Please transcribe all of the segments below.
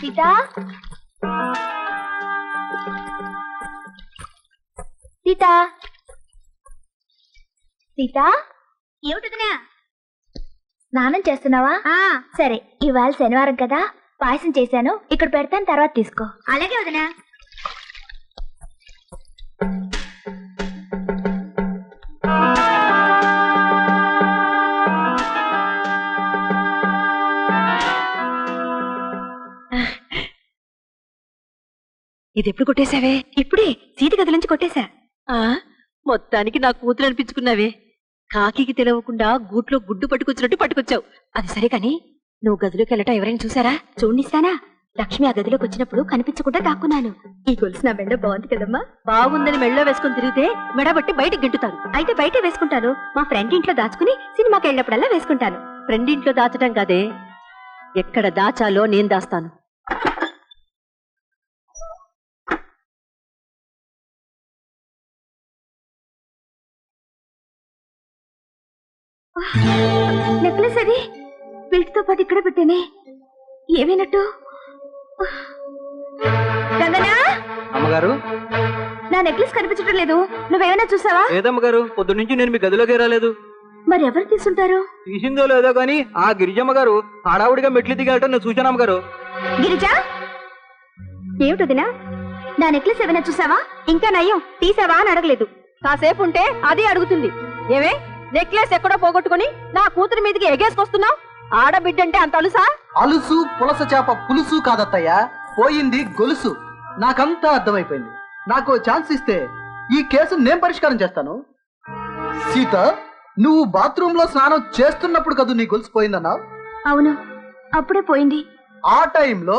సీతా సీతా సీతా ఏమిటిదినా? స్నానం చేస్తున్నావా? సరే, ఇవాళ శనివారం కదా, పాయసం చేశాను, ఇక్కడ పెడతాను, తర్వాత తీసుకో. అలాగే వదినా. ఇది ఎప్పుడు కొట్టేశావే? ఇప్పుడే సీత గది నుంచి కొట్టేశా. మొత్తానికి నా కూతురు అనిపించుకున్నావే. కాకి తెలవకుండా గూట్లో గుడ్డు పట్టుకొచ్చినట్టు పట్టుకొచ్చావు. అది సరే కాని నువ్వు గదిలోకి వెళ్ళటం ఎవరైనా చూసారా? చూడిస్తానా? లక్ష్మి ఆ గదిలోకి వచ్చినప్పుడు కనిపించకుండా దాక్కున్నాను. ఈ గొలుసు నా మెడ బాగుంది కదమ్మా. బాగుందని మెళ్ళో వేసుకుని తిరిగితే మెడబట్టి బయటకు గింటుతారు. అయితే బయటే వేసుకుంటాను. మా ఫ్రెండ్ ఇంట్లో దాచుకుని సినిమాకి వెళ్ళినప్పుడల్లా వేసుకుంటాను. ఫ్రెండ్ ఇంట్లో దాచడం కాదే, ఎక్కడ దాచాలో నేను దాస్తాను. నెక్లెస్ అది వీటితో పాటు ఇక్కడ పెట్టేనే. ఏమైనట్టు? రంగనా, అమ్మగారు, నా నెక్లెస్ కనిపించడం లేదు. నువ్వేమైనా చూసావా? లేదమ్మగారు, పొద్దు నుంచి నేను మీ గదిలోకి రాలేదు. మరి ఎవరు తీసుంటారు? తీసిందో లేదో గాని ఆ గిరిజమ్మ గారు హడావుడిగా మెట్లు దిగలటం నేను చూశాను అమ్మగారు. గిరిజా, ఏమిటదినా? నా నెక్లెస్ ఏమైనా చూసావా? ఇంకా నయ్యం, తీసావా అని అడగలేదు. కాసేపు ఉంటే అది అడుగుతుంది. ఏమే, నెక్లెస్ ఎక్కడో పోగొట్టుకుని నా కూతురు మీదకి ఎగేసుకొస్తున్నావు? ఆడబిడ్డంటే అంత అలుసా? అలుసు పులస చేప పులుసు కాదత్తయ్య, పోయింది గొలుసు. నాకంతా అర్థమైపోయింది. నాకు ఛాన్స్ ఇస్తే ఈ కేసు నేను పరిష్కారం చేస్తాను. సీత, నువ్వు బాత్రూమ్ లో స్నానం చేస్తున్నప్పుడు కదా నీ గొలుసు పోయిందన్నావు? అవును, అప్పుడే పోయింది. ఆ టైంలో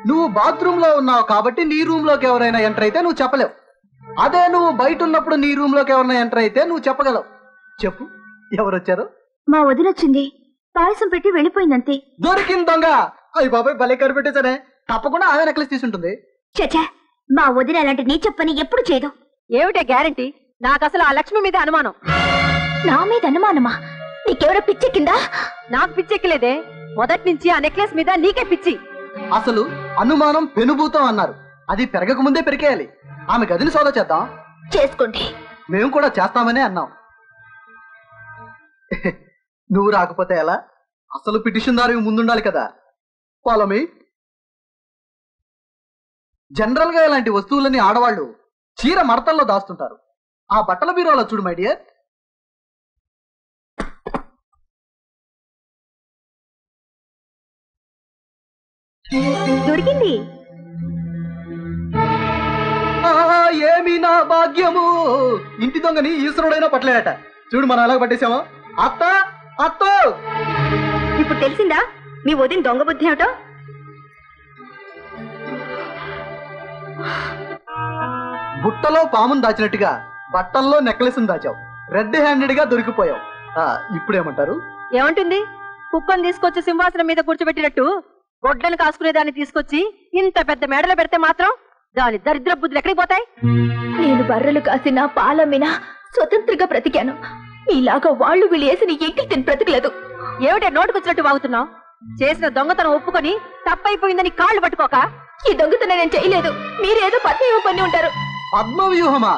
నువ్వు బాత్రూమ్ లో ఉన్నావు కాబట్టి నీ రూమ్ లోకి ఎవరైనా ఎంటర్ అయితే నువ్వు చెప్పలేవు. అదే నువ్వు బయట ఉన్నప్పుడు నీ రూమ్ లోకి ఎవరైనా ఎంటర్ అయితే నువ్వు చెప్పగలవు. చెప్పు, ఎవరొచ్చారు? మా వదినొచ్చింది, పాయసం పెట్టి వెళ్ళిపోయిందంతే. దొరికింది దొంగ. అయ్యి బాబాయ్, భలే కనిపెట్టేసరే. తప్పకుండా ఆమె నెక్లెస్ తీసుంటుంది. చచ్చా, మా వదిన అలాంటి నీ చెప్పని ఎప్పుడు చేయదు. ఏమిటే గ్యారంటీ? నాకు అసలు ఆ లక్ష్మి మీద అనుమానం. నా మీద అనుమానమా? నీకెవరో పిచ్చెక్కిందా? నాకు పిచ్చెక్కలేదే, మొదటి నుంచి ఆ నెక్లెస్ మీద నీకే పిచ్చి. అసలు అనుమానం పెనుభూతం అన్నారు. అది పెరగక ముందే పెరికేయాలి. ఆమె గదిని సోదా చేద్దాం. చేసుకోండి. మేము కూడా చేస్తామనే అన్నాం. నువ్వు రాకపోతే ఎలా? అసలు పిటిషన్దారు ముందుండాలి కదా. Follow me. జనరల్ గా ఇలాంటి వస్తువులని ఆడవాళ్ళు చీర మడతల్లో దాస్తుంటారు. ఆ బట్టల బీరోలో చూడు మై డియర్. దొరికింది. ఏమి నా భాగ్యము. ఇంటి దొంగని ఈశ్వరుడైనా పట్టలేట. చూడు మనం ఎలాగ పట్టేశామో. అత్త అత్త, ఇప్పుడు తెలిసిందా మీ వదిన దొంగ బుద్ధి ఏమిటో? బుట్టలో పామును దాచినట్టుగా బట్టల్లో నెక్లెస్ దాచావు. రెడ్ హ్యాండెడ్ గా దొరికిపోయావు. ఇప్పుడేమంటారు? ఏమంటుంది? కుక్కను తీసుకొచ్చి సింహాసనం మీద కూర్చోబెట్టినట్టు గొడ్డను కాసుకునేదాన్ని తీసుకొచ్చి ఇంత పెద్ద మేడలో పెడితే మాత్రం దాని దరిద్ర బుద్ధులు ఎక్కడికి పోతాయి? నేను బర్రెలు కాసిన పాలమ్మినా స్వతంత్రంగా బ్రతికాను. ఇలాగా వాళ్ళు వీళ్ళు వేసిన ఎంకిల్ తిని బ్రతకలేదు. ఏమిటే నోటుకొచ్చినట్టు వాగుతున్నావు? చేసిన దొంగతనం ఒప్పుకొని తప్పైపోయిందని కాళ్ళు పట్టుకోక. ఈ దొంగతనం నేను చేయలేదు. మీరేదో పద్మవ్యూహం పని ఉంటారు. పద్మవ్యూహమా?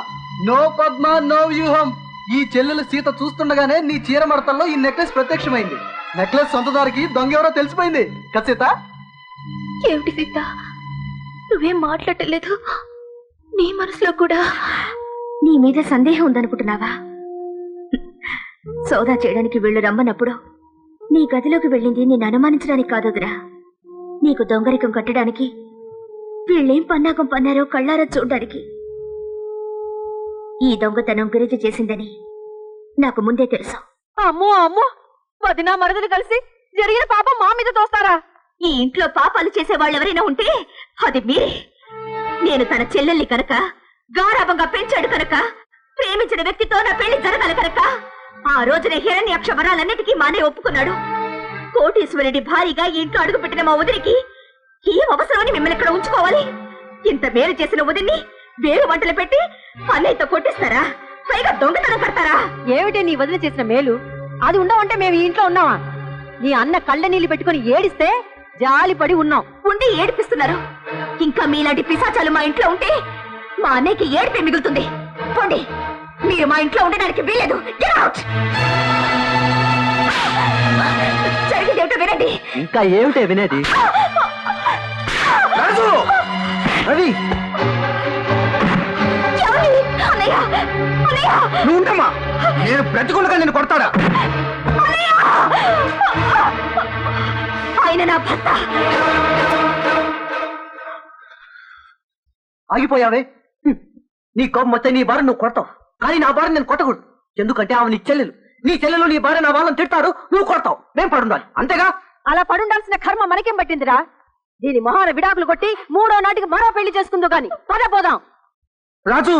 నో పద్మ, నో వ్యూహం. ఈ చెల్లెలు సీత చూస్తుండగానే నీ చీర మడతల్లో ఈ నెక్లెస్ ప్రత్యక్షమైంది. నెక్లెస్ సొంతదారికి దొంగ ఎవరో తెలిసిపోయింది కదా సీత? ఏమిటి సీత, నువ్వేం మాట్లాడలేదు? నీ మనసులో కూడా నీ మీద సందేహం ఉందనుకుంటున్నావా? సోదా చేయడానికి వెళ్ళు రమ్మన్నప్పుడు నీ గదిలోకి వెళ్ళింది నేను అనుమానించడానికి కాదురా, నీకు దొంగరికం కట్టడానికి. వీళ్ళేం పన్నాగం పన్నారో కళ్ళారా చూడ్డానికి. ఈ దొంగతనం గిరిజ చేసిందని నాకు ముందే తెలుసు. అమ్మో అమ్మో, వదినా మరదలు కలిసి జరిగిన పాపం మా మీద తోస్తారా? ఈ ఇంట్లో పాపాలు చేసే వాళ్ళెవరైనా ఉంటే అది మీరే. నేను తన చెల్లెల్ని కనుక, గారాభంగా పెంచాడు కనుక, ప్రేమించిన వ్యక్తితో నా పెళ్లి జరగాలి కనుక ఆ రోజున హిరణ్యాక్ష వరాలన్నిటికీ మానే ఒప్పుకున్నాడు. కోటీశ్వరుడి భారీగా ఇంట్లో అడుగుపెట్టిన మా వదినికి ఏం అవసరమని మిమ్మల్ని ఇక్కడ ఉంచుకోవాలి? ఇంత మేలు చేసిన వదిన్ని వేరు వంటలు పెట్టి అన్నయ్యతో కొట్టిస్తారా? పైగా దొంగతనం కడతారా? ఏమిటే నీ వదిలి చేసిన మేలు? అది ఉండవంటే మేము ఈ ఇంట్లో ఉన్నావా? నీ అన్న కళ్ళ నీళ్ళు పెట్టుకుని ఏడిస్తే జాలిపడి ఉన్నాం. ఉండి ఏడిపిస్తున్నారు. ఇంకా మీలాంటి పిశాచాలు మా ఇంట్లో ఉంటే మా అన్నయ్యకి ఏడిపే మిగులుతుంది. పోండి, మీరు మా ఇంట్లో ఉండడానికి వీలేదు. Get out! జరిగిందేమిటో వినండి. ఇంకా ఏమిటే వినేది? రాజు! రవి! ఏమండి? అన్నయ్య! అన్నయ్య! నువ్వు ఉండమ్మా, నేను బ్రతికుండగా నేను కొడతాడా? ఆయన నా భర్త. ఆగిపోయావే. నీ కోపం వస్తే నీ భార్య నువ్వు కొడతావు, కానీ నా భార్య నేను కొట్టకూడదు. ఎందుకంటే ఆమె నీ చెల్లెలు. నీ చెల్లెలు నీ భార్య నా వాళ్ళని తిట్టారు, నువ్వు కొడతావు. మేం పడుండాలి, అంతేగా? అలా పడుండాల్సిన కర్మ మనకేం పట్టిందిరా? దీని మొహాన విడాకులు కొట్టి 3వ నాటికి మరో పెళ్లి చేసుకుందో గాని పద పోదాం. రాజు!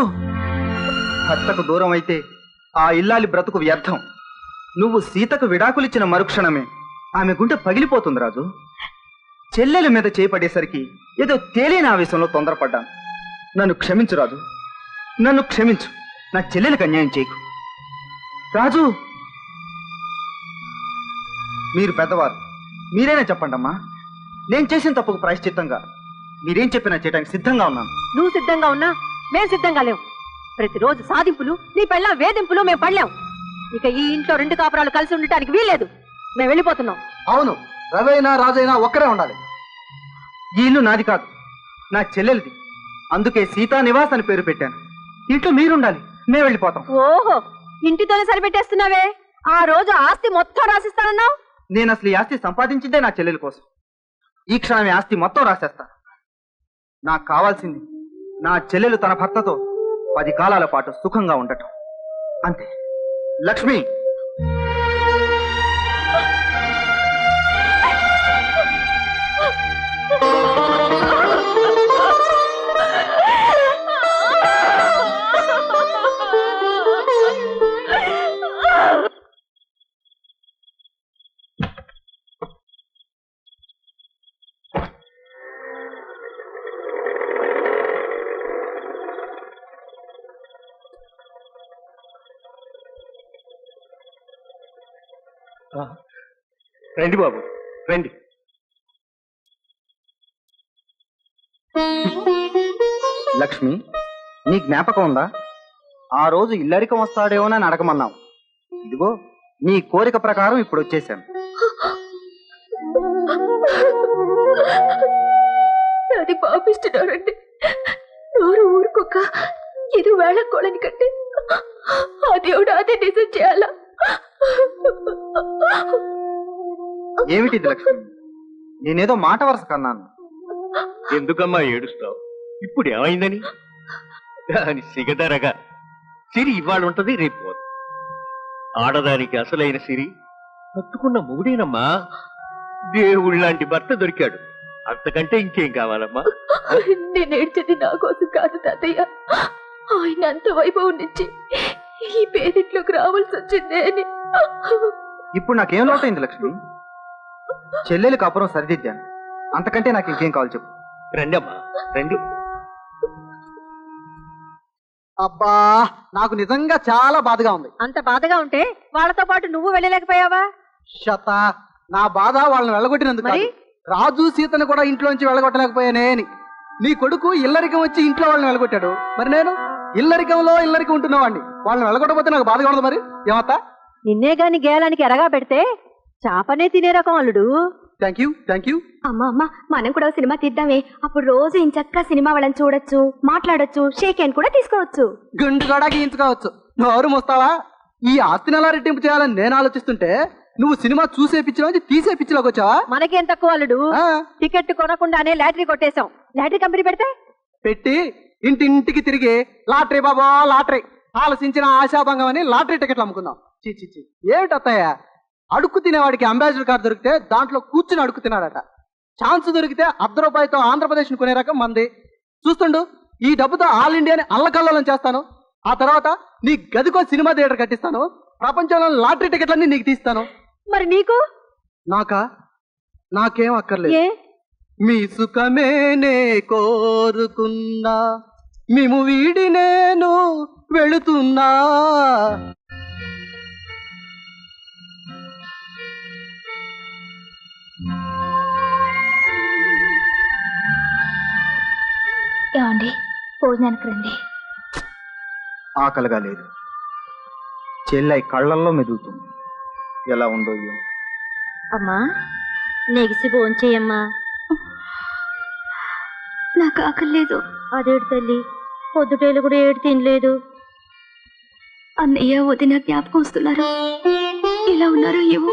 భర్తకు దూరం అయితే ఆ ఇల్లాలి బ్రతుకు వ్యర్థం. నువ్వు సీతకు విడాకులిచ్చిన మరుక్షణమే ఆమె గుండె పగిలిపోతుంది రాజు. చెల్లెల మీద చేపడేసరికి ఏదో తేలిన ఆవేశంలో తొందరపడ్డాను. నన్ను క్షమించు రాజు, నన్ను క్షమించు. నా చెల్లెలకు అన్యాయం చేయకు రాజు. మీరు పెద్దవారు, మీరైనా చెప్పండి అమ్మా. నేను చేసిన తప్పుకు ప్రాయశ్చిత్తంగా మీరేం చెప్పినా చేయడానికి సిద్ధంగా ఉన్నాను. నువ్వు సిద్ధంగా ఉన్నా మేం సిద్ధంగా లేవు. ప్రతిరోజు సాధింపులు, నీ పెళ్ళ వేధింపులు మేము పడలేం. ఇక ఈ ఇంట్లో 2 కాపురాలు కలిసి ఉండటానికి వీల్లేదు. మేము వెళ్ళిపోతున్నాం. అవును, రవైనా రాజైనా ఒక్కరే ఉండాలి. ఈ ఇల్లు నాది కాదు, నా చెల్లెలిది. అందుకే సీతా నివాస్ అని పేరు పెట్టాను. ఇంట్లో మీరుండాలి, మేము వెళ్ళిపోతాం. ఓహో, ఇంటితోనే సరిపెట్టేస్తున్నావే. ఆ రోజు ఆస్తి మొత్తం రాసిస్తానన్నావు. నేను అసలు ఈ ఆస్తి సంపాదించిందే నా చెల్లెల కోసం. ఈ క్షణమే ఆస్తి మొత్తం రాసేస్తాను. నాకు కావాల్సింది నా చెల్లెలు తన భర్తతో 10 కాలాల పాటు సుఖంగా ఉండటం, అంతే. లక్ష్మి! రండి బాబు, రండి. లక్ష్మి, నీ జ్ఞాపకం ఉందా? ఆ రోజు ఇల్లరికం వస్తాడేమోనని అడగమన్నావు. ఇదిగో నీ కోరిక ప్రకారం ఇప్పుడు వచ్చేసాను. అది పాపిస్తున్నారండి. నోరు ఊరుకోక ఇది వేళకోళని కంటే ఆ దేవుడు అదే నిజం చేయాలా? ఏమిటిది లక్ష్మి? నేనేదో మాట వరుస కన్నాను. ఎందుకమ్మా ఏడుస్తావు? ఇప్పుడు ఏమైందని? దాని సిగదరగా సిరి ఇవాళ ఉంటది, రేపు పోదు. ఆడదానికి అసలైన సిరి పట్టుకున్న మొగుడేనమ్మా. దేవుళ్ళలాంటి భర్త దొరికాడు, అంతకంటే ఇంకేం కావాలమ్మా? నేను ఏడ్చేది నా కోసం కాదు తాతయ్య. ఆయన అంత వైభవం నుంచి ఈ పేరింట్లోకి రావాల్సి వచ్చిందే అని. ఇప్పుడు నాకేం లోటైంది లక్ష్మి? చెల్లెలు కాపురం సరిదిద్దాను, అంతకంటే నాకు ఇంకేం కావాలి చెప్పు. రండి అమ్మా, రండి. అబ్బా, నాకు నిజంగా చాలా బాధగా ఉంది. అంత బాధగా ఉంటే వాళ్ళతో పాటు నువ్వు వెళ్ళలేకపోయావా? శత, నా బాధ వాళ్ళని వెళ్ళగొట్టినందుకు మరి? కాదు. రాజు సీతను కూడా ఇంట్లోంచి వెళ్ళగొట్టలేకపోయానే అని. నీ కొడుకు ఇల్లరికం వచ్చి ఇంట్లో వాళ్ళని వెళ్ళగొట్టాడు, మరి నేను ఇల్లరికం ఉంటున్నవాడిని. వాళ్ళని వెళ్ళగొట్టకపోతే నాకు బాధగా ఉండదు. మరి ఏమత్తా? నిన్నే గాని గేయాలానికి ఎరగా పెడితే చాపనే తినే రకం అల్లుడు. Thank you. అమ్మ మనం కూడా సినిమా తీద్దామే. అప్పుడు రోజు ఇంచక్క సినిమా వాళ్ళని చూడొచ్చు, మాట్లాడొచ్చు, షేక్ హ్యాండ్ కూడా తీసుకోవచ్చు. గుండు కూడా గీయించుకోవచ్చు. నోరు మోస్తావా? ఈ ఆస్తిని ఎలా రెట్టింపు చేయాలని నేను ఆలోచిస్తుంటే నువ్వు సినిమా చూసే పిచ్చిలోంచి తీసే పిచ్చిలోకి వచ్చావా? మనకేం తక్కువ అల్లుడు. ఆ, టికెట్ కొనకుండానే లాటరీ కొట్టేశాం. లాటరీ కంపెనీ పెడితే పెట్టి ఇంటింటికి తిరిగి లాటరీ బాబా లాటరీ, ఆలోచించిన ఆశాభంగం అని లాటరీ టికెట్లు అమ్ముకుందాం. చి ఏమిటి అత్తయ్య? అడుక్కు తినేవాడికి అంబాసిడర్ కార్ దొరికితే దాంట్లో కూర్చుని అడుక్కు తిన్నాడట. ఛాన్స్ దొరికితే ₹1 ఆంధ్రప్రదేశ్ కొనే రకం మంది. చూస్తుండు, ఈ డబ్బుతో ఆల్ ఇండియాని అల్లకల్లోలం చేస్తాను. ఆ తర్వాత నీ గదికో సినిమా థియేటర్ కట్టిస్తాను. ప్రపంచంలో లాటరీ టికెట్లన్నీ నీకు తీస్తాను. మరి నీకు? నాకేం అక్కర్లేదు. ఏ? మీ సుఖమేనే కోరుకున్నా, మేము వీడి నేను వెళుతున్నా. ఏమండి భోజనానికి రండి. ఆకలిగా లేదు. చెల్లై కళ్ళల్లో మెదులుతుంది. ఎలా ఉందో ఏమో. అమ్మా నెగిసి భోంచేయమ్మా. నాకు ఆకలి లేదు. అదేడు తల్లి, పొద్దుటేలు కూడా ఏడు తినలేదు. అన్నయ్య వదిన జ్ఞాపకం వస్తున్నారు. ఎలా ఉన్నారో ఏమో.